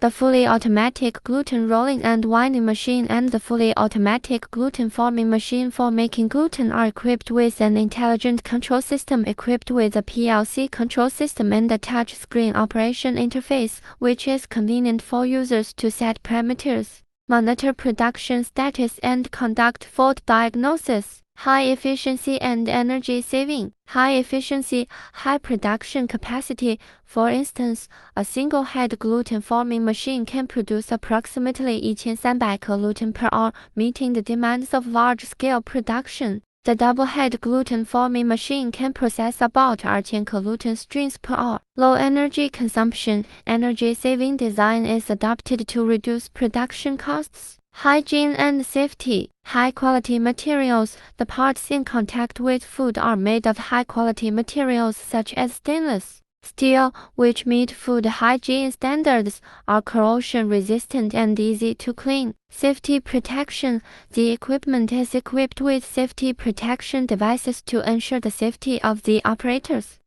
The fully automatic gluten rolling and winding machine and the fully automatic gluten forming machine for making gluten are equipped with an intelligent control system equipped with a PLC control system and a touchscreen operation interface, which is convenient for users to set parameters, monitor production status, and conduct fault diagnosis. High efficiency and energy saving. High efficiency, high production capacity. For instance, a single-head gluten forming machine can produce approximately 1,300 gluten per hour, meeting the demands of large-scale production. The double-head gluten forming machine can process about 2,000 gluten strings per hour. Low energy consumption. Energy-saving design is adopted to reduce production costs. Hygiene and safety. High-quality materials. The parts in contact with food are made of high-quality materials such as stainless steel, which meet food hygiene standards, are corrosion-resistant and easy to clean. Safety protection. The equipment is equipped with safety protection devices to ensure the safety of the operators.